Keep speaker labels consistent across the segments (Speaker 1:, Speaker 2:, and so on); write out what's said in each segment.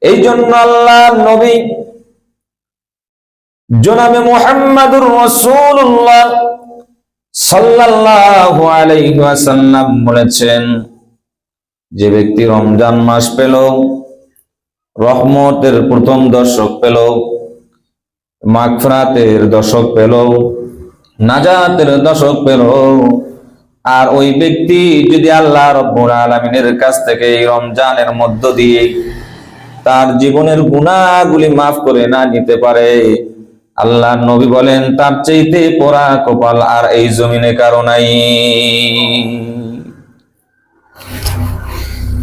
Speaker 1: এই জন্য আল্লাহর নবী জনাবে মুহাম্মদুর রাসূলুল্লাহ সাল্লাল্লাহু আলাইহি ওয়াসাল্লাম বলেছেন, যে ব্যক্তি রমজান মাস পেল, রহমতের প্রথম দশক পেল, মাগফিরাতের দশক পেল, নাজাতের দশক পেল, আর ওই ব্যক্তি যদি আল্লাহ রাব্বুল আলামিনের কাছ থেকে এই রমজানের মধ্য দিয়ে তার জীবনের গুনাহগুলি মাফ করে না নিতে পারে, আল্লাহ নবী বলেন তার চাইতে পোড়া কপাল আর এই জমিনে কারো নাই।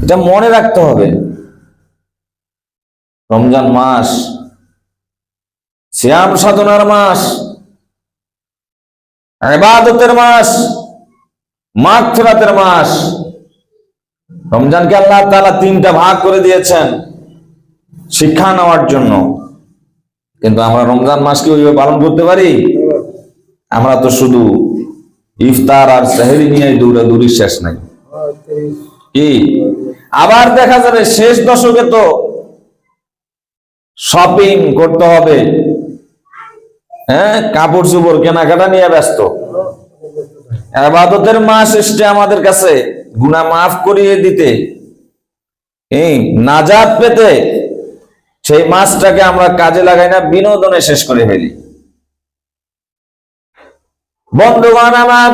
Speaker 1: এটা মনে রাখতে হবে। রমজান মাস সিয়াম সাধনার মাস, ইবাদতের মাস, মাগফিরাতের মাস। রমজানকে আল্লাহ তাআলা তিনটা ভাগ করে দিয়েছেন শিক্ষা নেওয়ার জন্য, কিন্তু আমরা রমজান মাসকে ওইভাবে পালন করতে পারি? আমরা তো শুধু ইফতার আর সেহরি নিয়ে দৌড়াদৌড়ি, শেষ নাই। কি আবার দেখা যাবে শেষ দশকে তো শপিং করতে হবে, কাপড় চোপড় কেনাকাটা নিয়ে ব্যস্ত। ইবাদতের মাস এসছে আমাদের কাছে গুনাহ মাফ করিয়ে দিতে, নাজাত পেতে। সেই মাসটাকে আমরা কাজে লাগাই না, বিনোদনে শেষ করে ফেলি। বন্ধুগণ আমার,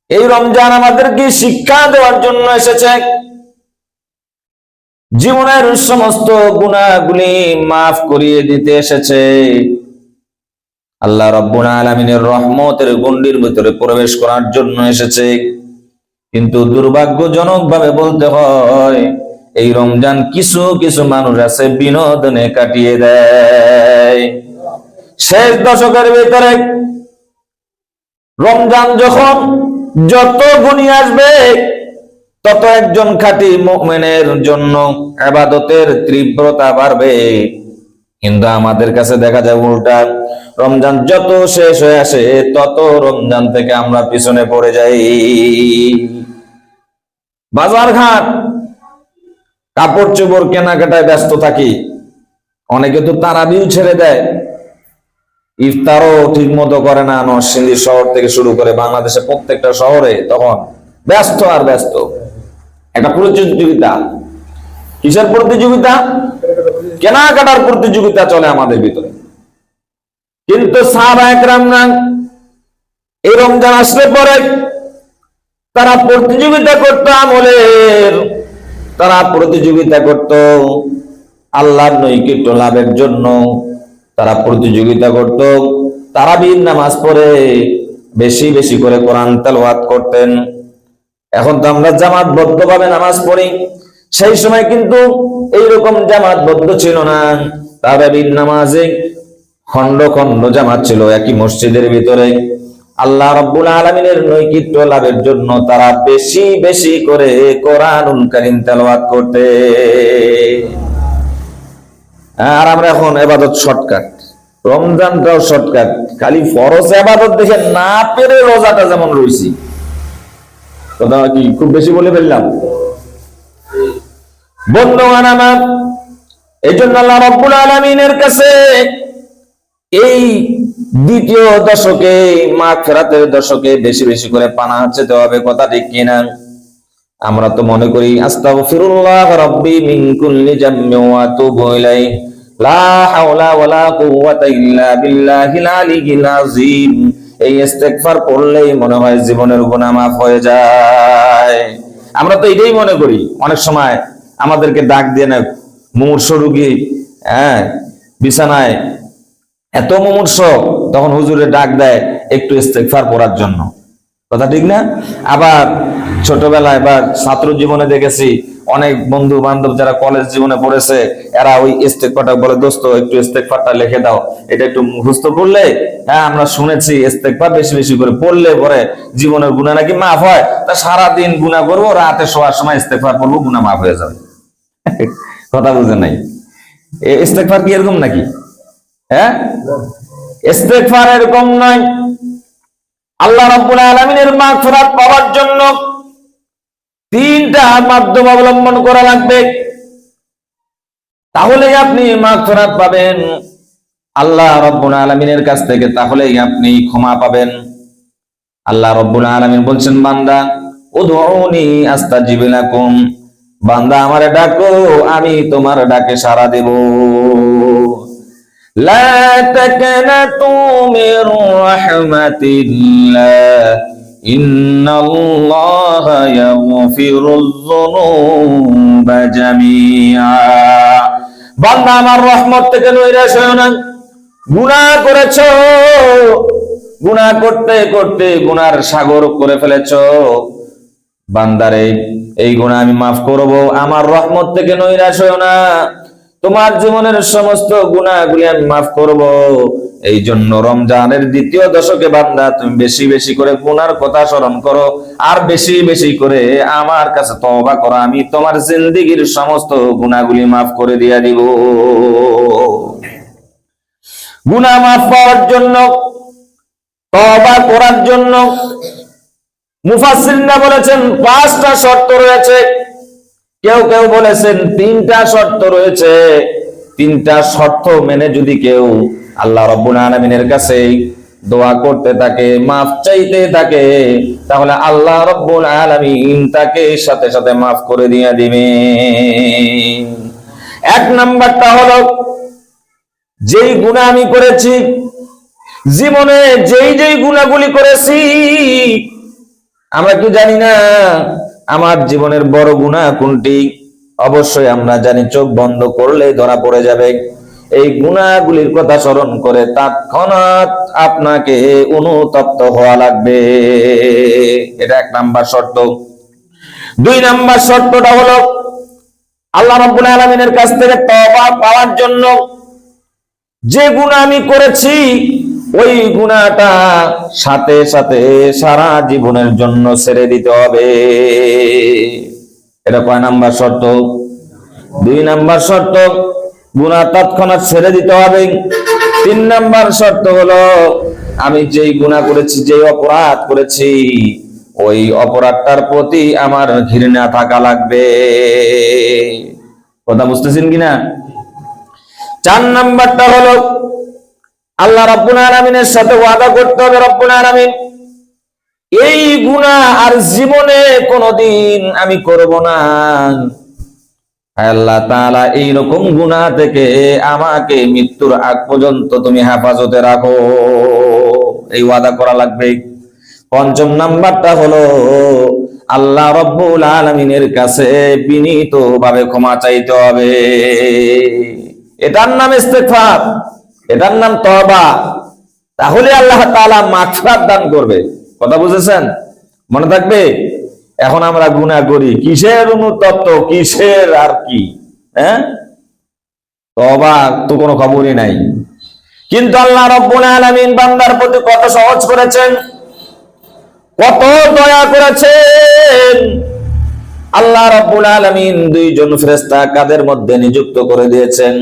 Speaker 1: এই রমজান আমাদেরকে শিক্ষা দেওয়ার জন্য এসেছে, জীবনের সমস্ত গুনাহগুলি মাফ করিয়ে দিতে এসেছে। আল্লাহ রাব্বুল আলামিনের রহমতের গণ্ডির ভিতরে প্রবেশ করার জন্য এসেছে। কিন্তু দুর্ভাগ্যজনক ভাবে বলতে হয়, এই রমজান কিছু কিছু মানুষ আছে বিনোদনে কাটিয়ে দেয়। শেষ দশকের ভিতরে রমজান যখন যত ঘনিয়ে আসবে, তত একজন খাঁটি মুমিনের জন্য ইবাদতের তীব্রতা বাড়বে। কিন্তু আমাদের কাছে দেখা যায় উল্টা, রমজান যত শেষ হয়ে আসে তত রমজান থেকে আমরা পিছনে পড়ে যাই। বাজার ঘাট, কাপড় চোপড় কেনাকাটায় ব্যস্ত থাকি। অনেকে তো তারাবিও ছেড়ে দেয়, ইফতারও ঠিক মতো করে না। নরসিংদী শহর থেকে শুরু করে বাংলাদেশে প্রত্যেকটা শহরে তখন ব্যস্ত আর ব্যস্ত। একটা প্রতিযোগিতা, কিসের প্রতিযোগিতা? কেনাকাটার প্রতিযোগিতা চলে আমাদের ভিতরে। কিন্তু সাহাবায়ে কেরামরা এই রমজান আসলে পরে তারা প্রতিযোগিতা করত আমলের, তারা প্রতিযোগিতা করত আল্লাহর নৈকট্য লাভের জন্য। তারা প্রতিযোগিতা করত তারাবির নামাজ পড়ে বেশি বেশি করে কোরআন তেলাওয়াত করতেন। এখন তো আমরা জামাতবদ্ধভাবে নামাজ পড়ি, সেই সময় কিন্তু এইরকম জামাতবদ্ধ ছিল না। তারাবির নামাজে খন্ড খন্ড জামাত ছিল একই মসজিদের ভিতরে। আল্লাহ রাব্বুল আলামিনের নৈকট্য লাভের জন্য তারা বেশি বেশি করে কোরআনুল কারীম তেলাওয়াত করতে। আর আমরা এখন ইবাদত শর্টকাট, রমজানটাও শর্টকাট, খালি ফরজ ইবাদত দেখে না পেরে রোজাটা যেমন রইছি। কথা কি খুব বেশি বলে ফেললাম? বন্ধুগণ আমার, এই জন্য আল্লাহ রাব্বুল আলামিনের কাছে এই দ্বিতীয় দশকে, মাগফিরাতের দশকে বেশি বেশি করে পানা চেতে হবে। কথা ঠিক কিনা? আমরা তো মনে করি আস্তাগফিরুল্লাহ রাব্বি মিন কুল্লি জামমি ওয়া আতুবু ইলাইহি, লা হাওলা ওয়ালা কুওয়াতা ইল্লা বিল্লাহিল আলিয়্যিল আযীম। এই ইস্তেগফার পড়লেই মনে হয় জীবনের গুনাহ মাফ হয়ে যায়। আমরা তো এটাই মনে করি। অনেক সময় আমাদেরকে ডাক দিয়ে না, মুমূর্ষ রোগী, বিছানায় এত মুমূর্ষ, তখন হুজুরে ডাক দেয় একটু ইস্তেগফার পড়ার জন্য। কথা ঠিক না? আবার ছোটবেলায় বা ছাত্র জীবনে দেখেছি অনেক বন্ধু বান্ধব যারা কলেজ জীবনে পড়েছে, এরা ওই ইস্তেগফারটা বলে, দোস্ত একটু ইস্তেগফারটা লিখে দাও, এটা একটু মুখস্থ করলে, আমরা শুনেছি ইস্তেগফার বেশি বেশি করে পড়লে পরে জীবনের গুনাহ নাকি মাফ হয়। তা সারাদিন গুনাহ করবো, রাতে শোয়ার সময় ইস্তেগফার পড়বো, গুনাহ মাফ হয়ে যাবে। কথা বুঝেন নাই? ইস্তেগফার কি এরকম নাকি? ইস্তেগফার এরকম নয়। আল্লাহ রাব্বুল আলামিনের মাগফিরাত পাওয়ার জন্য তিনটা মাধ্যম অবলম্বন করা লাগবে। তাহলেই আপনি মাগফিরাত পাবেন আল্লাহ রাব্বুল আলামিনের কাছ থেকে, তাহলেই আপনি ক্ষমা পাবেন। আল্লাহ রাব্বুল আলামিন বলছেন, বান্দা উদউনি আস্তাজিব লাকুম, বান্দা আমারে ডাকো, আমি তোমার ডাকে সাড়া দেব। লা তাকনাতু মির রাহমাতিল্লাহ, ইন্নাল্লাহা ইয়াগফিরুয যুনুবা জামিআ। বান্দা আমার রহমত থেকে নৈরাশ হয়ো না। গুনাহ করেছো, গুনাহ করতে করতে গুনার সাগর করে ফেলেছো, বান্দারে এই গুনাহ আমি মাফ করব, আমার রহমত থেকে নৈরাশ হয়ো না। তোমার জীবনের সমস্ত গুনাহগুলি আমি মাফ করব। এই জন্য রমজানের দ্বিতীয় দশকে বান্দা তুমি বেশি বেশি করে গুনার কথা স্মরণ করো, আর বেশি বেশি করে আমার কাছে তওবা করো, আমি তোমার জিন্দেগীর সমস্ত গুনাহগুলি মাফ করে দিয়া দিব। গুনাহ মাফ পাওয়ার জন্য, তওবা করার জন্য মুফাসসিররা বলেছেন 5টা শর্ত রয়েছে, কেউ কেউ বলেছেন 3টা শর্ত রয়েছে। 3টা শর্ত মেনে যদি কেউ আল্লাহ রাব্বুল আলামিনের কাছে দোয়া করতে থাকে, মাফ চাইতে থাকে, তাহলে আল্লাহ রাব্বুল আলামিন তাকে সাথে সাথে মাফ করে দিয়ে দিবেন। 1 নাম্বারটা হলো, যেই গুনাহ আমি করেছি, জীবনে যেই গুনাহগুলি করেছি, আমরা কি জানি না আমার জীবনের বড় গুনাহ কোনটি? অবশ্যই আমরা জানি, চোখ বন্ধ করলেই ধরা পড়ে যাবে। এই গুনাহগুলির কথা স্মরণ করে তৎক্ষণাৎ আপনাকে অনুতপ্ত হওয়া লাগবে। এটা 1 নাম্বার শর্ত। 2 নাম্বার শর্তটা হলো, আল্লাহ রাব্বুল আলামিনের কাছ থেকে তওবা পাওয়ার জন্য যে গুনাহ আমি করেছি, ওই গুনাহটা সাথে সাথে সারা জীবনের জন্য ছেড়ে দিতে হবে। এটা কয় নাম্বার শর্ত? 2 নাম্বার শর্ত, গুনাহ তৎক্ষণাৎ ছেড়ে দিতে হবে। 3 নাম্বার শর্ত হলো, আমি যেই গুনাহ করেছি, যেই অপরাধ করেছি, ওই অপরাধটার প্রতি আমার ঘৃণা থাকা লাগবে। কথা বুঝতেছেন কিনা? 4 নাম্বারটা হলো, আল্লাহ রাব্বুল আলামিনের সাথে ওয়াদা করতে হবে, রব্বুল আলামিন এই গুনাহ আর জীবনে কোনোদিন আমি করব না। আল্লাহ তাআলা এইরকম গুনাহ থেকে আমাকে মৃত্যুর আগ পর্যন্ত তুমি হেফাজতে রাখো, এই ওয়াদা করা লাগবে। 5 নাম্বারটা হলো, আল্লাহ রাব্বুল আলামিনের কাছে বিনীতভাবে ক্ষমা চাইতে হবে। এটার নাম ইস্তেগফার, এটার নাম তওবা। তাহলে আল্লাহ তাআলা মাগফিরাত দান করবে। কথা বুঝেছেন? মনে থাকবে। এখন আমরা গুনাহ করি, কিসের অনুতপ্ত, কিসের আর কি, হ্যাঁ? তওবা তো কোনো খবরই নাই। কিন্তু আল্লাহ রাব্বুল আলামিন বান্দার প্রতি কত সহজ করেছেন, কত দয়া করেছেন। আল্লাহ রাব্বুল আলামিন 2 জন ফেরেশতা কাদের মধ্যে নিযুক্ত করে দিয়েছেন?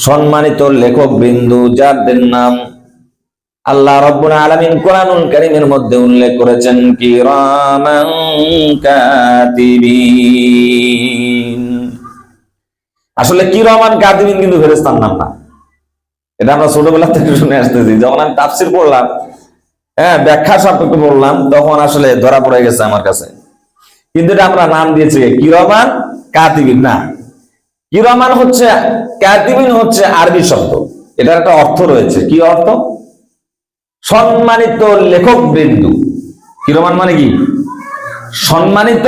Speaker 1: সম্মানিত লেখক বিন্দু, যাদের নাম আল্লাহ রাব্বুল আলামিন কোরআনুল কারীমের মধ্যে উল্লেখ করেছেন, কিরামান কাতিবিন। আসলে কিরামান কাতিবিন কিন্তু ফেরেশতার নাম না। এটা আমরা ছোটবেলা থেকে শুনে আসতেছি। যখন আমি তাফসীর পড়লাম, ব্যাখ্যা সাপেক্ষে পড়লাম, তখন আসলে ধরা পড়ে গেছে আমার কাছে। কিন্তু এটা আমরা নাম দিয়েছি কিরামান কাতিবিন না। কিরামান হচ্ছে, কাতিবিন হচ্ছে আরবি শব্দ। এটার একটা অর্থ রয়েছে। কি অর্থ? সম্মানিত লেখক বিন্দু। কিরামান মানে কি? সম্মানিত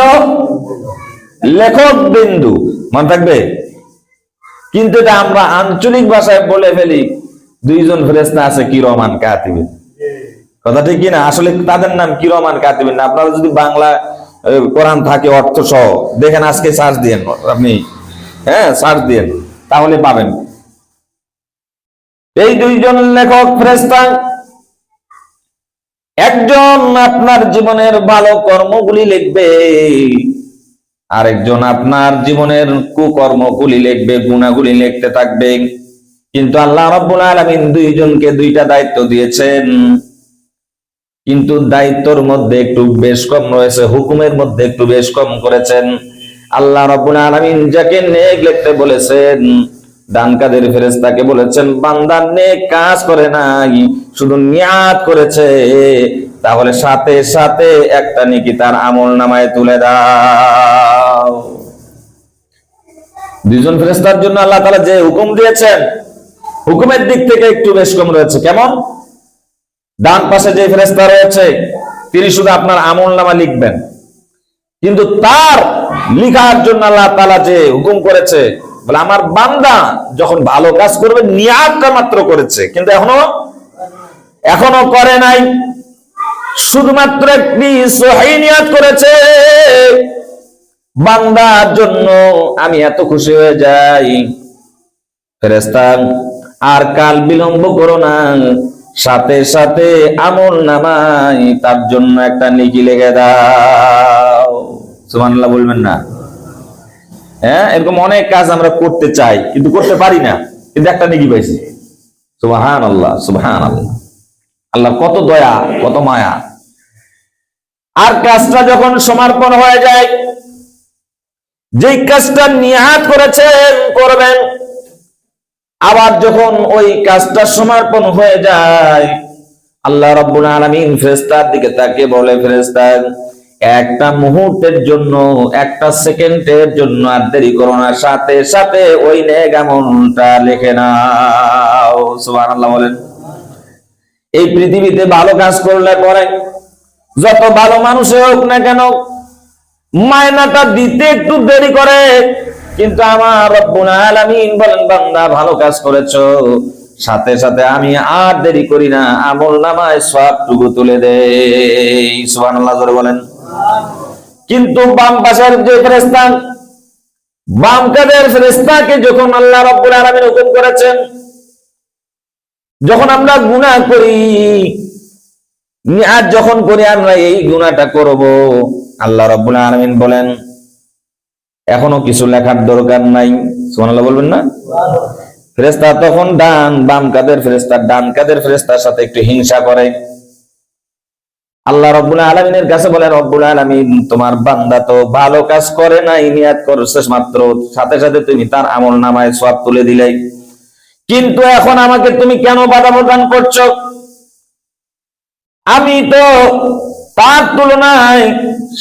Speaker 1: লেখক বিন্দু, মনে থাকবে। কিন্তু এটা আমরা আঞ্চলিক ভাষায় বলে ফেলি, 2 জন ফেরেশতা আছে কিরামান কাতিবিন। কথা ঠিক কিনা? আসলে তাদের নাম কিরামান কাতিবিন না। আপনারা যদি বাংলা কোরআন থাকে অর্থ সহ দেখেন, আজকে সার্চ দিয়েন আপনি, সার্চ দিয়েন, তাহলে পাবেন। এই 2 জন লেখক ফেরেশতা, একজন আপনার জীবনের ভালো কর্মগুলি লিখবে, আরেকজন আপনার জীবনের কুকর্মগুলি লিখবে, গুনাহগুলি লিখতে থাকবে। কিন্তু আল্লাহ রাব্বুল আলামিন 2 জনকে 2টা দায়িত্ব দিয়েছেন, কিন্তু দায়িত্বর মধ্যে একটু বেশ কম রয়েছে, হুকুমের মধ্যে একটু বেশ কম করেছেন। আল্লাহ রাব্বুল আলামিন যাকে নেক লিখতে বলেছেন, ডান কাদের ফেরেশতাকে বলেছেন বান্দা নেক কাজ করে নাই, শুধু নিয়াত করেছে, তাহলে সাথে সাথে একটা নেকি তার আমলনামায় তুলে দাও। দুইজন ফেরেশতার জন্য আল্লাহ তাআলা যে হুকুম দিয়েছেন, হুকুমের দিক থেকে একটু বেশ কম রয়েছে। কেমন? ডান পাশে যে ফেরেশতা রয়েছে তিনি শুধু আপনার আমলনামা লিখবেন, কিন্তু তার লিখার জন্য আল্লাহ তাআলা যে হুকুম করেছে, বলে আমার বান্দা যখন ভালো কাজ করবে নিয়াতটা মাত্র করেছে, কিন্তু এখনো করে নাই, শুধুমাত্র একটি সহিহ নিয়াত করেছে, বান্দার জন্য আমি এত খুশি হয়ে যাই। ফেরেশতা আর কাল বিলম্ব করো না, সাথে সাথে আমলনামায় তার জন্য একটা নেকি লিখে দাও। সুবহানাল্লাহ বলবেন না? হ্যাঁ, এরকম অনেক কাজ আমরা করতে চাই কিন্তু করতে পারি না, কিন্তু একটা নেকি পাইছি। সুবহানাল্লাহ, সুবহানাল্লাহ। আল্লাহ কত দয়া, কত মায়া। আর কাজটা যখন সমর্পণ হয়ে যায়, যেই কাজটা নিয়াত করেছেন করবেন, আবার যখন ওই কাজটা সমর্পণ হয়ে যায়, আল্লাহ রাব্বুল আলামিন ফেরেশতার দিকে তাকিয়ে বলে, ফেরেশতা একটা মুহূর্তের জন্য, একটা সেকেন্ডের জন্য আর দেরি করো না, সাথে সাথে ওই নেক আমলটা লিখে নাও। সুবহানাল্লাহ বলেন। এই পৃথিবীতে ভালো কাজ করলে পরে যত ভালো মানুষই হোক না কেন, মায়নাটা দিতে একটু দেরি করে, কিন্তু আমার রব্বুল আলামিন বলেন বান্দা ভালো কাজ করেছো, সাথে সাথে আমি আর দেরি করি না, আমলনামায় সওয়াবটুকু তুলে দেই। সুবহানাল্লাহ জোরে বলেন। কিন্তু বাম পাশের যে ফেরেশতা, বাম কাদের ফেরেশতাকে যখন আল্লাহ রাব্বুল আলামিন হুকুম করেছেন, যখন আমরা গুনাহ করি, নিয়াত যখন করি আমরা এই গুনাহটা করব, আল্লাহ রাব্বুল আলামিন বলেন এখনো কিছু লেখার দরকার নাই। সুবহানাল্লাহ বলবেন না? ফেরেশতা তখন বাম কাদের ফেরেশতা ডান কাদের ফেরেশতার সাথে একটু হিংসা করে। আল্লাহ রাব্বুল আলামিনের কাছে বলে, রব্বুল আলামিন তোমার বান্দা তো ভালো কাজ করে নাই, নিয়াত করছে মাত্র, সাথে সাথে তুমি তার আমলনামায় সওয়াব তুলে দিলে, কিন্তু এখন আমাকে তুমি কেন বাধা প্রদান করছো? আমি তো তার তুলনায়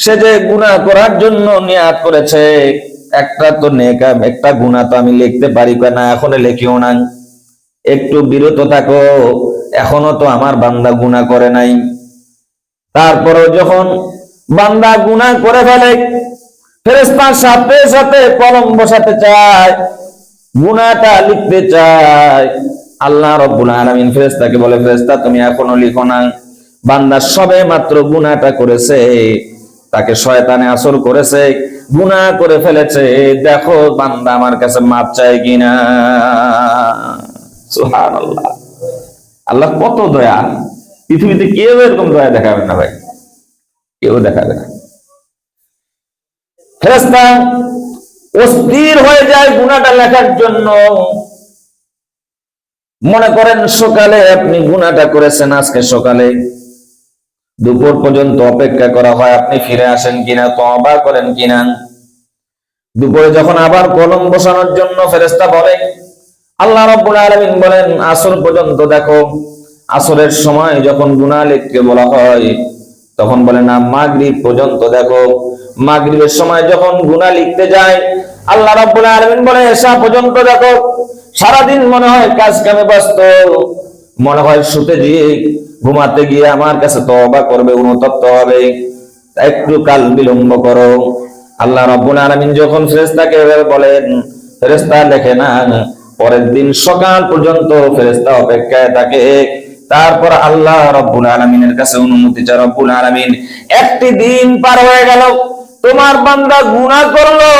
Speaker 1: সে যে গুনাহ করার জন্য নিয়াত করেছে, একটা তো নেক, একটা গুনাহ তো আমি লিখতে পারি না, এখনো লিখিও না, একটু বিরত থাকো, এখনো তো আমার বান্দা গুনাহ করে নাই। তারপরেও যখন বান্দা গুনাহ করে ফেলে, ফেরেশতার সাথে সাথে কলম বসাতে চায়, গুনাহটা লিখতে চায়, আল্লাহ রাব্বুল আলামিন ফেরেশতাকে বলে, ফেরেশতা তুমি এখনো লিখো না, বান্দা সবে মাত্র গুনাহটা করেছে, তাকে শয়তানে আসর করেছে, গুনাহ করে ফেলেছে, দেখো বান্দা আমার কাছে মাপ চায় কিনা। সুবহানাল্লাহ। আল্লাহ কত দয়া, পৃথিবীতে কেউ এরকম দয়া দেখাবে না ভাই, কেউ দেখাবে না। ফেরেশতা অস্থির হয়ে যায় গুনাহটা লেখার জন্য। মনে করেন সকালে আপনি গুনাহটা করেছেন, আজকে সকালে, দুপুর পর্যন্ত অপেক্ষা করা হয় আপনি ফিরে আসেন কিনা, তওবা করেন কিনা। দুপুরে যখন আবার কলম বসানোর জন্য ফেরেশতা বলে, আল্লাহ রাব্বুল আলামিন বলেন আসর পর্যন্ত দেখো। আসরের সময় যখন গুনাহ লিখতে বলা হয় তখন বলে না, মাগরিব পর্যন্ত দেখো। মাগরিবের সময় যখন গুনাহ লিখতে যায় আল্লাহ রাব্বুল আলামিন বলে এশা পর্যন্ত দেখো। সারাদিন মনে হয় কাজ কামে ব্যস্ত, মনে হয় শুতে গিয়ে ঘুমাতে গিয়ে আমার কাছে তওবা করবে, অনুতপ্ত হবে, একটু কাল বিলম্ব করো। আল্লাহ রাব্বুল আলামিন যখন ফেরেশতাকে বলেন, ফেরেশতা লেখে না, পরের দিন সকাল পর্যন্ত ফেরেশতা অপেক্ষায় থাকে। তারপর আল্লাহ রাব্বুল আলামিনের কাছে অনুমতি চায়, রব্বুল আলামিন একটি দিন পার হয়ে গেল, তোমার বান্দা গুনাহ করলো,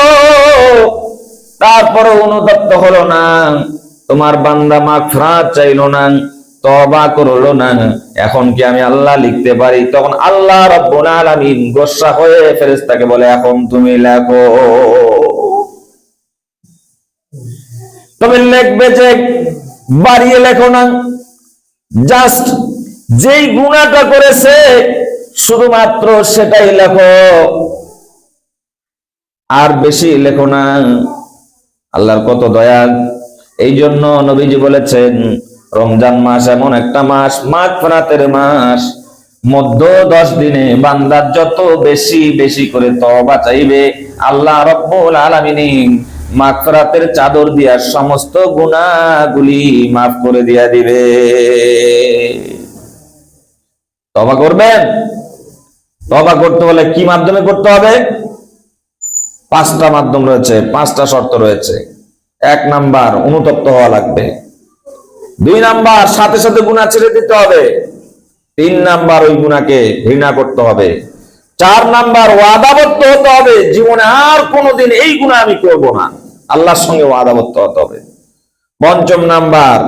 Speaker 1: তারপরে অনুতপ্ত হলো না, তোমার বান্দা মাগফিরাত চাইলো না, তওবা করলো না, এখন কি আমি আল্লাহ লিখতে পারি? তখন আল্লাহ রাব্বুল আলামিন গোসা হয়ে ফেরেশতাকে বলে, এখন তুমি লেখো। তুমি লিখবে যে বাড়িয়ে লেখো না, জাস্ট যেই গুনাহটা করেছে শুধুমাত্র সেটাই লেখো। আর বেশি লেখো না। আল্লাহর কত দয়া। এই জন্য নবীজি বলেছেন রমজান মাস এমন একটা মাস, মাগফিরাতের মাস। মধ্য 10 দিনে বান্দা যত বেশি বেশি করে তওবা চাইবে, আল্লাহ রাব্বুল আলামিন মাগফিরাতের চাদর দিয়া সমস্ত গুনাহগুলি মাফ করে দিয়া দিবে। তওবা করবেন। তওবা করতে হলে কি মাধ্যমে করতে হবে? 5টা মাধ্যম রয়েছে, 5টা শর্ত রয়েছে। 1 নাম্বার, অনুতপ্ত হওয়া লাগবে। 2 নাম্বার, সাথে সাথে গুনাহ ছেড়ে দিতে হবে। 3 নাম্বার, ওই গুনাহকে ঘৃণা করতে হবে। 4 নাম্বার, ওয়াদাবদ্ধ হতে হবে জীবনে আর কোনোদিন এই গুনাহ আমি করব না, আল্লাহর সঙ্গে ওয়াদাবদ্ধ হতে হবে। 5 নাম্বার,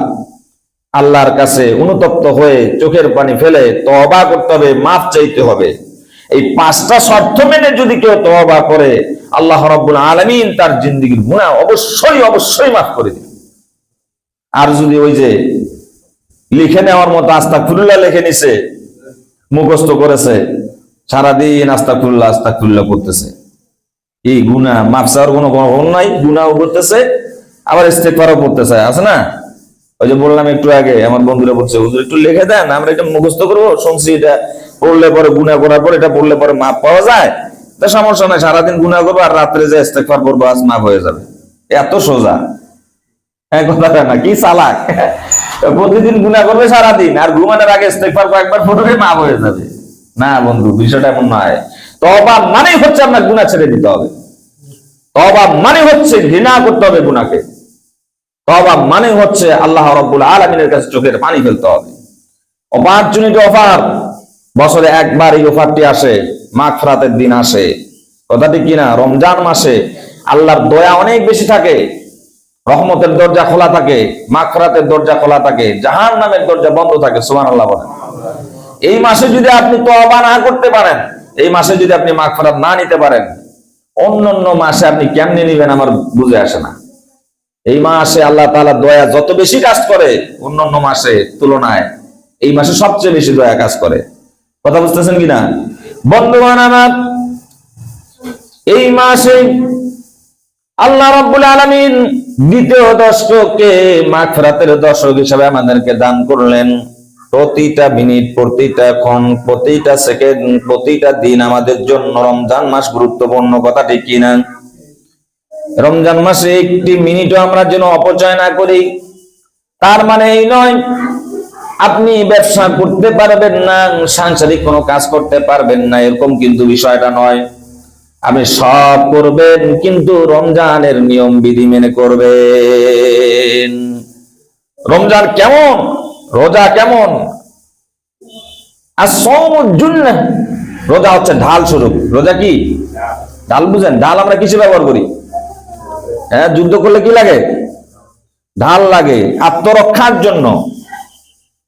Speaker 1: আল্লাহর কাছে অনুতপ্ত হয়ে চোখের পানি ফেলে তওবা করতে হবে, মাফ চাইতে হবে। এই 5টা শর্ত মেনে যদি কেউ তওবা করে, আল্লাহ রাব্বুল আলামিন তার জিন্দেগীর গুনাহ অবশ্যই অবশ্যই মাফ করে দিবেন। আর যদি ওই যে লিখে নেওয়ার মতো আস্তাগফিরুল্লাহ লিখে নিছে, মুখস্থ করেছে, সারাদিন আস্তাগফিরুল্লাহ আস্তাগফিরুল্লাহ করতেছে, এই গুনাহ মাফ চাওয়ার কোনো গণ নাই, গুনাহও করতেছে, আবার ইস্তেগফারও করতেছে, আছে না? ওই যে বললাম একটু আগে, আমার বন্ধুরা বলছে হুজুর একটু লিখে দেন, আমরা এটা মুখস্থ করবো, শুনছি এটা পড়লে পরে গুনাহ করার পর এটা পড়লে পরে মাফ পাওয়া যায়, তা সমস্যা নাই, সারাদিন গুনাহ করবো আর রাত্রে যে ইস্তেগফার করবো, আজ মাফ হয়ে যাবে। এত সোজা কথা না, কি চালাক! প্রতিদিন গুনাহ করবে সারাদিন, আর ঘুমানোর আগে ইস্তেগফার কয়েকবার পড়বে, মাফ হয়ে যাবে। না বন্ধু, বিষয়টা এমন নয়। তওবা মানে হচ্ছে আপনার গুনাহ ছেড়ে দিতে হবে। তওবা মানে হচ্ছে ঘৃণা করতে হবে গুনাহকে। তওবা মানে হচ্ছে আল্লাহ রাব্বুল আলামিনের কাছে চোখের পানি ফেলতে হবে। অপরচুনিটি অফার, বছরে একবার এই অফারটি আসে, মাগফিরাতের দিন আসে, কথাটি কিনা? রমজান মাসে আল্লাহর দয়া অনেক বেশি থাকে, রহমতের দরজা খোলা থাকে, মাগফিরাতের দরজা খোলা থাকে, জাহান্নামের দরজা বন্ধ থাকে। সুবহানাল্লাহ বলেন। এই মাসে যদি আপনি তওবা না করতে পারেন, এই মাসে যদি আপনি মাগফিরাত না নিতে পারেন, অন্যান্য মাসে আপনি কেমনে নিবেন আমার বুঝে আসে না। এই মাসে আল্লাহ তাআলা দয়া যত বেশি কাজ করে অন্যান্য মাসে তুলনায়, এই মাসে সবচেয়ে বেশি দয়া কাজ করে। কথা বুঝতেছেন কিনা বন্ধুগণ আমার? এই মাসে আল্লাহ রাব্বুল আলামিন দ্বিতীয় দশকে মাগফিরাতের দশক হিসেবে আমাদেরকে দান করলেন। প্রতিটা মিনিট, প্রতিটা ক্ষণ, প্রতিটা সেকেন্ড, প্রতিটা দিন আমাদের জন্য রমজান মাস গুরুত্বপূর্ণ, কথা ঠিক কিনা? রমজান মাসে একটি মিনিটও আমরা যেন অপচয় না করি। তার মানে এই নয় আপনি ব্যবসা করতে পারবেন না, সাংসারিক কোনো কাজ করতে পারবেন না, এরকম কিন্তু বিষয়টা নয়। আপনি সব করবেন, কিন্তু রমজানের নিয়ম বিধি মেনে করবেন। রমজান কেমন, রোজা কেমন? as-sawmul junnah, রোজা হচ্ছে ঢাল স্বরূপ। রোজা কি ঢাল? বুঝেন ঢাল আমরা কিসে ব্যবহার করি? হ্যাঁ, যুদ্ধ করলে কি লাগে? ঢাল লাগে আত্মরক্ষার জন্য।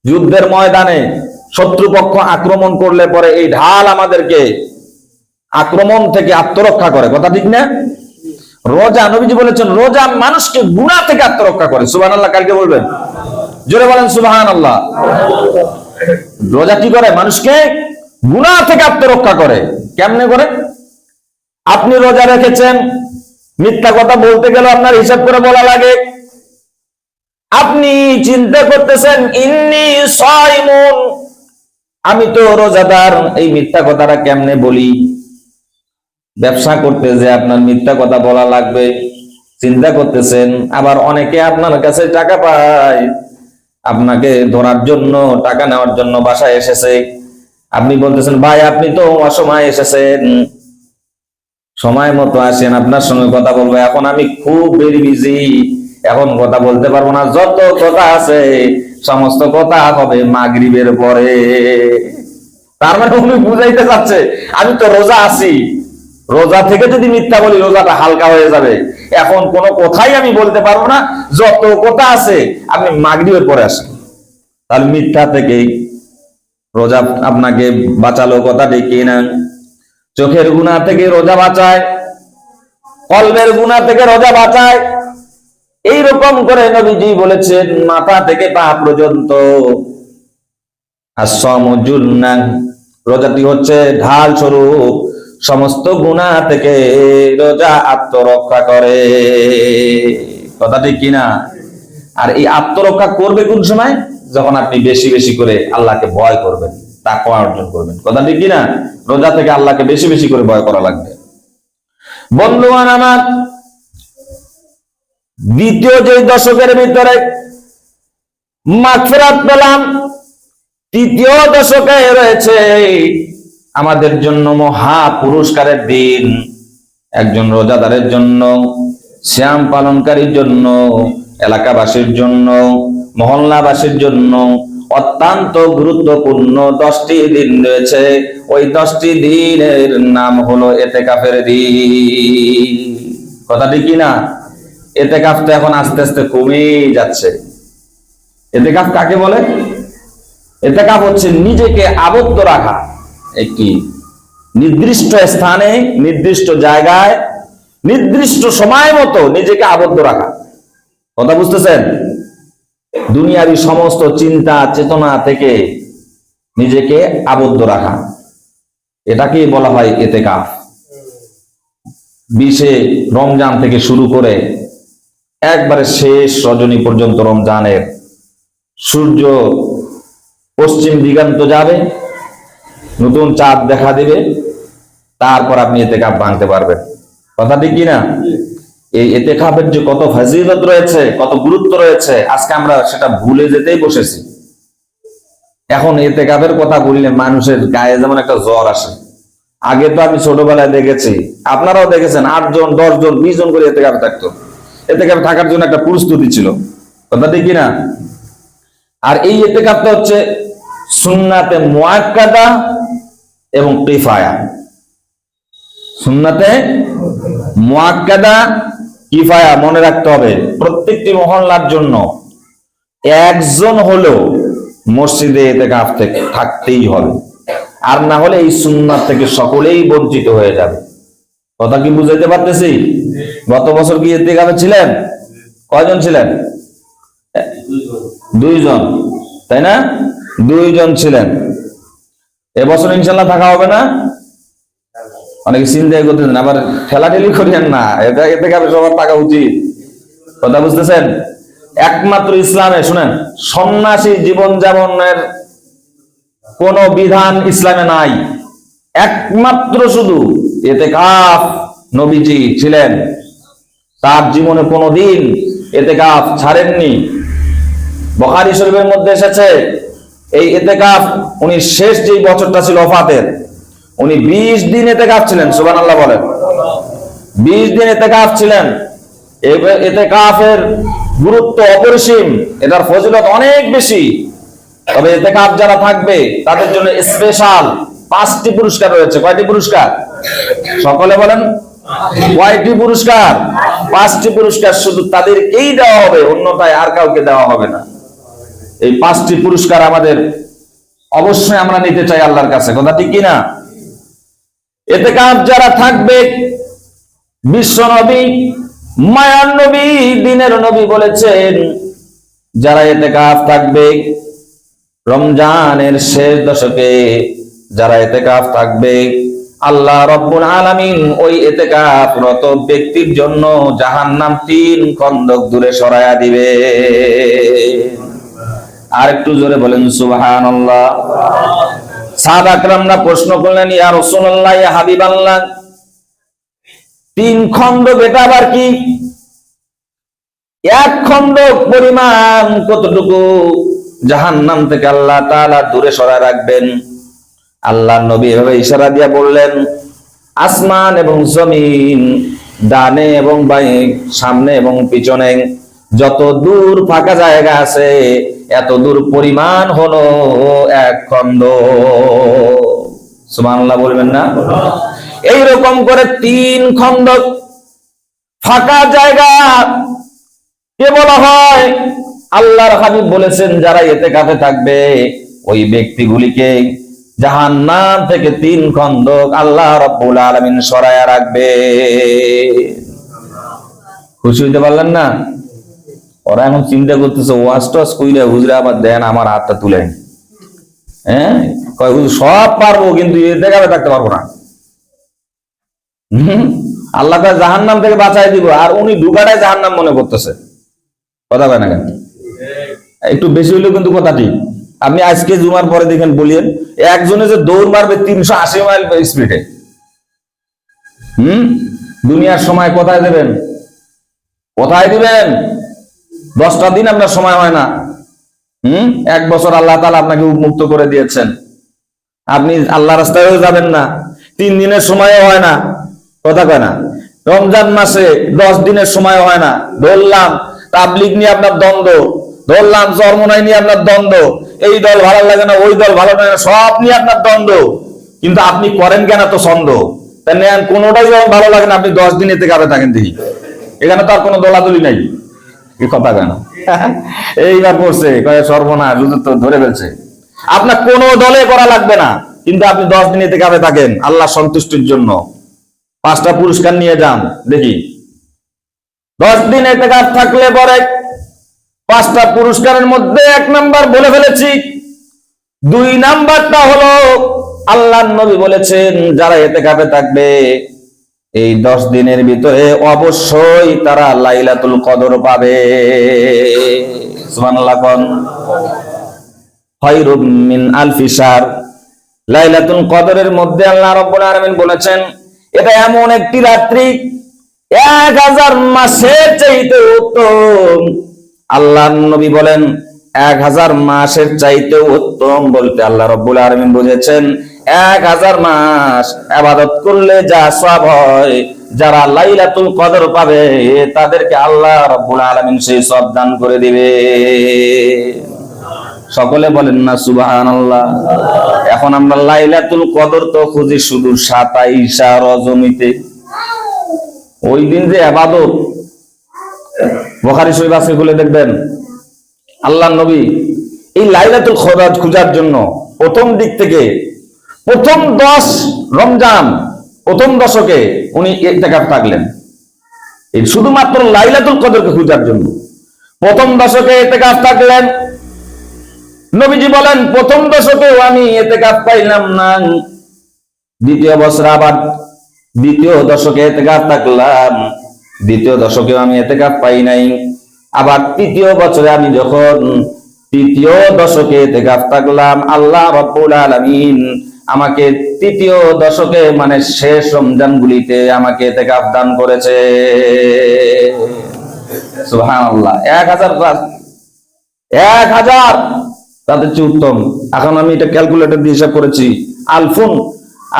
Speaker 1: যুদ্ধের ময়দানে শত্রুপক্ষ আক্রমণ করলে পরে এই ঢাল আমাদেরকে আক্রমণ থেকে আত্মরক্ষা করে, কথা ঠিক না? রোজা, নবীজি বলেছেন রোজা মানুষকে গুনাহ থেকে আত্মরক্ষা করে। সুবহানাল্লাহ কালকে বলবেন, জোরে বলেন সুবহানাল্লাহ। রোজা কি করে? মানুষকে গুনাহ থেকে আত্মরক্ষা করে। কেমনে করে? আপনি রোজা রেখেছেন, মিথ্যা কথা বলতে গেলে আপনার হিসাব করে বলা লাগে। আপনি চিন্তা করতেছেন ইন্নী সাইমুন, আমি তো রোজাদার, এই মিথ্যা কথাটা কেমনে বলি? ব্যবসা করতে যে আপনার মিথ্যা কথা বলা লাগবে, চিন্তা করতেছেন। আবার অনেকে আপনার কাছে টাকা পায়, আপনাকে ধরার জন্য, টাকা নেওয়ার জন্য বাসায় এসেছে। আপনি বলতেছেন ভাই আপনি তো অসময়ে এসেছেন, সময় মতো আসেন, আপনার সঙ্গে কথা বলবো, এখন আমি খুব ভেরি বিজি, এখন কথা বলতে পারবো না, যত কথা আছে সমস্ত কথা হবে মাগরিবের পরে। তার মানে উনি বুঝাইতে চাচ্ছে আমি তো রোজা আছি, রোজা থেকে যদি মিথ্যা বলি রোজাটা হালকা হয়ে যাবে, এখন কোনো কথাই আমি বলতে পারবো না, যত কথা আছে আপনি মাগরিবের পরে আসেন। তাহলে মিথ্যা থেকে রোজা আপনাকে বাঁচালো, কথা ঠিক কিনা? চোখের গুনাহ থেকে রোজা বাঁচায়, কলবের গুনাহ থেকে রোজা বাঁচায়। এইরকম করে নবীজি বলেছেন মাথা থেকে পা পর্যন্ত as-sawmu junnah, রোজাটি হচ্ছে ঢাল স্বরূপ। সমস্ত গুনাহ থেকে রোজা আত্মরক্ষা করে। কথা ঠিক কিনা? আর এই আত্মরক্ষা করবে কোন সময়? যখন আপনি বেশি বেশি করে আল্লাহকে ভয় করবেন, তাকওয়া অর্জন করবেন। কথা ঠিক কিনা? রোজা থেকে আল্লাহকে বেশি বেশি করে ভয় করা লাগবে। বন্ধুগণ আমার, দ্বিতীয় যে দশকের ভিতরে মাগফিরাত পেলাম, তৃতীয় দশকে রয়েছে আমাদের জন্য মহা পুরস্কারের দিন। একজন রোজাদারের জন্য, সিয়াম পালনকারীর জন্য, এলাকাবাসীর জন্য, মহল্লাবাসীর জন্য অত্যন্ত গুরুত্বপূর্ণ 10টি দিন রয়েছে। ওই 10টি দিনের নাম হলো ইতিকাফের দিন। কথা ঠিক কিনা? ইতিকাফ তো এখন আস্তে আস্তে কমে যাচ্ছে। ইতিকাফ কাকে বলে? ইতিকাফ হচ্ছে নিজেকে আবদ্ধ রাখা, একটি নির্দিষ্ট স্থানে, নির্দিষ্ট জায়গায়, নির্দিষ্ট সময় মতো নিজেকে আবদ্ধ রাখা। কথা বুঝতেছেন? দুনিয়ারই সমস্ত চিন্তা চেতনা থেকে নিজেকে আবদ্ধ রাখা, এটাকেই বলা হয় ইতিকাফ। 20 রমজান থেকে শুরু করে একবারে শেষ রজনী পর্যন্ত রমজানের সূর্য পশ্চিম দিগন্ত যাবে, নতুন চাঁদ দেখা দিবে, তারপর আপনি ইতিকাফ ভাঙতে পারবেন। কথা ঠিক কিনা? এই ইতিকাফের যে কত ফজিলত রয়েছে, কত গুরুত্ব রয়েছে, আজকে আমরা সেটা ভুলে যেতেই বসেছি। এখন ইতিকাফের কথা বললে মানুষের গায়ে যেমন একটা জ্বর আসে। আগে তো আমি ছোটবেলায় দেখেছি, আপনারাও দেখেছেন, 8 জন 10 জন 20 জন করে ইতিকাফে থাকতো। ইতিকাফে থাকার জন্য একটা প্রস্তুতি ছিল। কথা ঠিক কিনা? আর এই ইতিকাফটা হচ্ছে সুন্নাতে মুআক্কাদা এবং কিফায়া। সুন্নাতে মুআক্কাদা, কিফায়া মনে রাখতে হবে। প্রত্যেকটি মহল্লার জন্য একজন হলেও মসজিদে ইতিকাফ থাকতেই হবে, আর না হলে এই সুন্নাত থেকে সকলেই বঞ্চিত হয়ে যাবে। কথা কি বুঝাইতে পারতেছি? গত বছর কি ইতিকাফে ছিলেন? কয়জন ছিলেন? 2 জন, তাই না? 2 জন ছিলেন। এবছর ইনশাল্লাহ থাকা হবে না? অনেকে চিন্তাই করতেছেন, আবার ঠেলাঠেলি করিয়েন না, ইতিকাফে সবার থাকা উচিত। কথা বুঝতেছেন? একমাত্র ইসলামে, শুনেন, সন্ন্যাসী জীবন যাপনের কোন বিধান ইসলামে নাই। একমাত্র শুধু ইতিকাফ নবীজি ছিলেন, তার জীবনে কোনদিন ইতিকাফ ছাড়েননি। বুখারী শরীফের মধ্যে এসেছে এই ইতিকাফ উনি শেষ যে বছরটা ছিল ওফাতের, উনি 20 দিন ইতিকাফ ছিলেন। সুবহানাল্লাহ বলেন। 20 দিন ইতিকাফ ছিলেন। এই ইতিকাফের গুরুত্ব অপরিসীম, এটার ফজিলত অনেক বেশি। তবে ইতিকাফ যারা থাকবে তাদের জন্য স্পেশাল 5টি পুরস্কার রয়েছে। কয়টি পুরস্কার? সকলে বলেন। কয়টি পুরস্কার? 5টি পুরস্কার শুধু তাদেরকেই দেওয়া হবে, অন্যথায় আর কাউকে দেওয়া হবে না। এই 5টি পুরস্কার আমাদের অবশ্যই আমরা নিতে চাই আল্লাহর কাছে। কথা ঠিক কিনা? ইতিকাফ যারা থাকবে, বিশ্ব নবী, মায়ার নবী, দিনের নবী বলেছেন, যারা ইতিকাফ থাকবে রমজানের শেষ দশকে, যারা ইতিকাফ থাকবে, আল্লাহ রাব্বুল আলামিন ওই ইতিকাফরত ব্যক্তির জন্য জাহান্নাম 3 খন্দক দূরে সরায়া দিবে। আর একটু জোরে বলেন সুবহানাল্লাহ। সাহাবা کرامরা প্রশ্ন করলেন, ইয়া রাসূলুল্লাহ, ইয়া হাবিবাল্লাহ, 3 খন্দক এটা আবার কি? 1 খন্দক পরিমাণ কতটুকু জাহান্নাম থেকে আল্লাহ তাআলা দূরে সরায় রাখবেন? আল্লাহ নবী এভাবে ইশারা দিয়া বললেন, আসমান এবং জমিন, ডানে এবং বামে, সামনে এবং পিছনে যত দূর ফাঁকা জায়গা আছে, এত দূর পরিমাণ হলো 1 খন্দক। সুবহানাল্লাহ বলবেন না? এইরকম করে 3 খন্দক ফাঁকা জায়গা কে বলা হয়? আল্লাহর হাবিব বলেছেন, যারা ইতিকাফে থাকবে ওই ব্যক্তিগুলিকে জাহান্নাম থেকে 3 খন্দক আল্লাহ রাব্বুল আলামিন সরায়া রাখবে। খুশি হইতে পারলেন না? ওরা এখন চিন্তা করতেছে, ওয়াজ টাজ কইরা হুজুর আবার দেন আমার হাতটা তুলেন। হ্যাঁ, কয় হুজুর সব পারবো কিন্তু ইতিকাফে থাকতে পারবো না। আল্লাহ তাআলা জাহান্নাম থেকে বাঁচাই দিব, আর উনি ঢুকাটাই জাহান্নাম মনে করতেছে। কথা কয় না কেন? একটু বেশি হইলেও কিন্তু কথা ঠিক। আপনি আজকে জুমার পরে দেখেন, বলিয়েন একজনে যে দৌড় মারবে 380 মাইল স্পিডে, দুনিয়ার সময় কোথায় দেবেন? কোথায় দিবেন? 10টা দিন আপনার সময় হয় না। 1 বছর আল্লাহ তাআলা আপনাকে মুক্ত করে দিয়েছেন, আপনি আল্লাহ রাস্তায়ও যাবেন না, 3 দিনের সময়ও হয় না। কথা কয় না? রমজান মাসে 10 দিনের সময় হয় না। ধরলাম তাবলীগ নিয়ে আপনার দ্বন্দ্ব, ধরলাম চরমনাই নিয়ে আপনার দ্বন্দ্ব, এই দল ভালো লাগে না, ওই দল ভালো লাগে না, সব নিয়ে আপনার দ্বন্দ্ব, কিন্তু আপনি করেন কেন তো ছন্দ? তাই নেন, কোনোটাই যখন ভালো লাগে না, আপনি 10 দিন এতে কাবে থাকেন দেখি। এখানে তো আর কোনো দলাদলি নাই। এই কথা কেন? এইবার করছে সর্বনাশ, তো ধরে ফেলছে। আপনার কোনো দলে করা লাগবে না, কিন্তু আপনি 10 দিন এতে কাবে থাকেন আল্লাহ সন্তুষ্টির জন্য। 5টা পুরস্কার নিয়ে যান দেখি। 10 দিন এতে কাপ থাকলে পরে 5টা পুরস্কারের মধ্যে 1 নাম্বার বলে ফেলেছি। 2 নাম্বারটা হলো আল্লাহর নবী বলেছেন, যারা ইতিকাফে থাকবে এই 10 দিনের ভিতরে অবশ্যই তারা লাইলাতুল কদর পাবে। সুবহানাল্লাহ কোন? খায়রুম মিন আলফি শাহর। লাইলাতুল কদরের মধ্যে আল্লাহ রাব্বুল আলামিন বলেছেন, এটা এমন একটি রাত্রি 1000 মাসের চাইতে উত্তম। আল্লাহর নবী বলেন 1000 মাসের চাইতে উত্তম বলতে আল্লাহ রাব্বুল আলামিন বুঝেছেন 1000 মাস ইবাদত করলে যা সওয়াব হয়, যারা লাইলাতুল কদর পাবে তাদেরকে আল্লাহ রাব্বুল আলামিন সেই সওয়াব দান করে দিবে। সকলে বলেন না সুবহানাল্লাহ। এখন আমরা লাইলাতুল কদর তো খুঁজি শুধু 27 রজনীতে। ওই দিন যে ইবাদত, বুখারী শরীফ আছে, খুলে দেখবেন আল্লাহর নবী এই লাইলাতুল কদর খোঁজার জন্য প্রথম দিক থেকে প্রথম 10 রমজান প্রথম দশকে উনি ইতিকাফ থাকলেন, এই শুধুমাত্র লাইলাতুল কদরকে খোঁজার জন্য। প্রথম দশকে ইতিকাফ থাকলেন। নবীজি বলেন প্রথম দশকেও আমি ইতিকাফ পাইলাম না, দ্বিতীয় বছর আবার দ্বিতীয় দশকে ইতিকাফ থাকলাম, দ্বিতীয় দশকেও আমি ইতিকাফ পাই নাই। আবার তৃতীয় বছরে আমি যখন তৃতীয় দশকে ইতিকাফ থাকলাম, আল্লাহ রাব্বুল আলামিন আমাকে তৃতীয় দশকে মানে শেষ রমজানগুলিতে আমাকে ইতিকাফ দান করেছে। সুবহানাল্লাহ। 1000 তাদের চেয়ে উত্তম। এখন আমি এটা ক্যালকুলেটর দিয়ে হিসাব করেছি। আলফুন,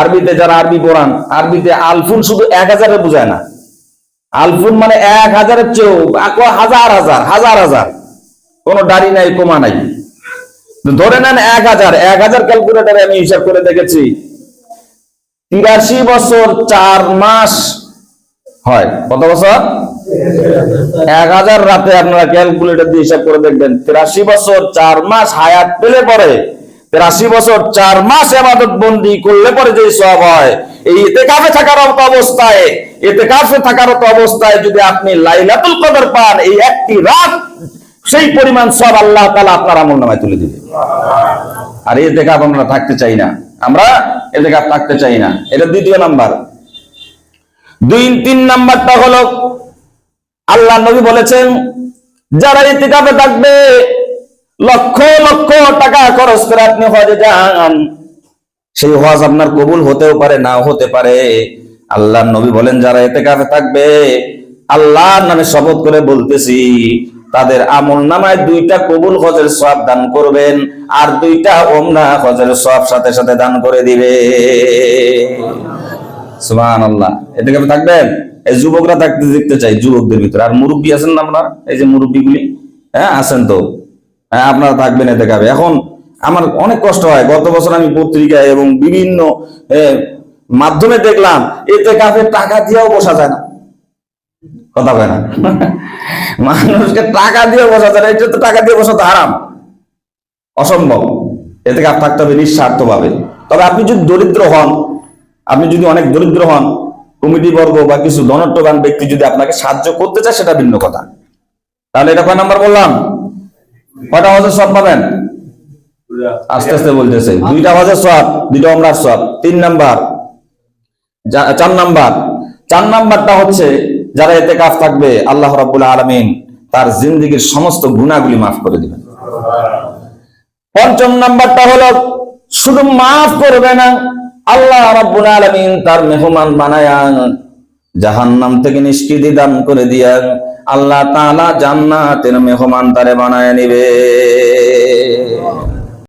Speaker 1: আরবিতে যারা আরবি পড়ান, আরবিতে আলফুন শুধু 1000 বোঝায় না। আলফুন মানে 1000-এর চেয়েও হাজার হাজার হাজার হাজার, কোনো দাড়ি নাই, কমা নাই। ধরে নেন 1000 ক্যালকুলেটরে আমি হিসাব করে দেখেছি 83 বছর 4 মাস হয়। কত বছর? 1000 রাতে আপনারা ক্যালকুলেটর দিয়ে হিসাব করে দেখবেন 83 বছর 4 মাস হায়াত পেলে পরে, 83 বছর 4 মাস ইবাদত বন্দি করলে পরে যে সওয়াব হয়, এই ইতিকাফে থাকার অবস্থায়, ইতিকাফে থাকার অবস্থায় যদি আপনি লাইলাতুল কদর পান, এই একটি রাত সেই পরিমাণ সওয়াব আল্লাহ তাআলা আপনার আমলনামায় তুলে দিবে। আর ইতিকাফ আমরা থাকতে চাই না, আমরা ইতিকাফ থাকতে চাই না। এটা দ্বিতীয় নাম্বার। 2-3 নাম্বারটা হলো আল্লাহ নবী বলেছেন যারা ইতিকাফে থাকবে লক্ষ লক্ষ টাকা খরচ করে আপনি হজে যান, সেই হজ আপনার কবুল হতেও পারে, নাও হতে পারে। আল্লাহর নবী বলেন যারা ইতিকাফে থাকবে, আল্লাহর নামে শপথ করে বলতেছি, তাদের আমলনামায় 2টা কবুল হজের সওয়াব দান করবেন, আর 2টা ওমরা হজের সওয়াব সাথে সাথে দান করে দিবে। সুবহানাল্লাহ। ইতিকাফে থাকবেন। এই যুবকরা থাকতে দেখতে চাই, যুবকদের ভিতরে। আর মুরব্বী আছেন না আপনারা, এই যে মুরব্বীগুলি, হ্যাঁ আছেন তো, হ্যাঁ আপনারা থাকবেন ইতিকাফে। এখন আমার অনেক কষ্ট হয়, গত বছর আমি পত্রিকায় এবং বিভিন্ন মাধ্যমে দেখলাম ইতিকাফে টাকা দিয়েও বসা যায় না। কথা বলে না, মানুষকে টাকা দিয়ে বসা যায় না। এটা তো টাকা দিয়ে বসা তো হারাম, অসম্ভব। ইতিকাফ থাকতে হবে নিঃস্বার্থ ভাবে। তবে আপনি যদি দরিদ্র হন, আপনি যদি অনেক দরিদ্র হন, কমিটি বর্গ বা কিছু ধনাঢ্যবান ব্যক্তি যদি আপনাকে সাহায্য করতে চায়, সেটা ভিন্ন কথা। তাহলে এটা কয় নাম্বার বললাম? কয়টা হজের সওয়াব পাবেন? আস্তে আস্তে বলতেছে। 2টা হজের সওয়াব, 2টা ওমরার সওয়াব। 3 নাম্বার, 4 নাম্বার 4 নাম্বারটা হচ্ছে যারা ইতিকাফ থাকবে আল্লাহ রাব্বুল আলামিন তার জিন্দেগীর সমস্ত গুনাহগুলি মাফ করে দিবেন। 5ম নাম্বারটা হলো শুধু মাফ করবে না, আল্লাহ রাব্বুল আলামিন তার মেহমান বানায়া জাহান্নাম থেকে নিষ্কৃতি দান করে দিয়া আল্লাহ তাআলা জান্নাতের মেহমান তারে বানায় নিবে।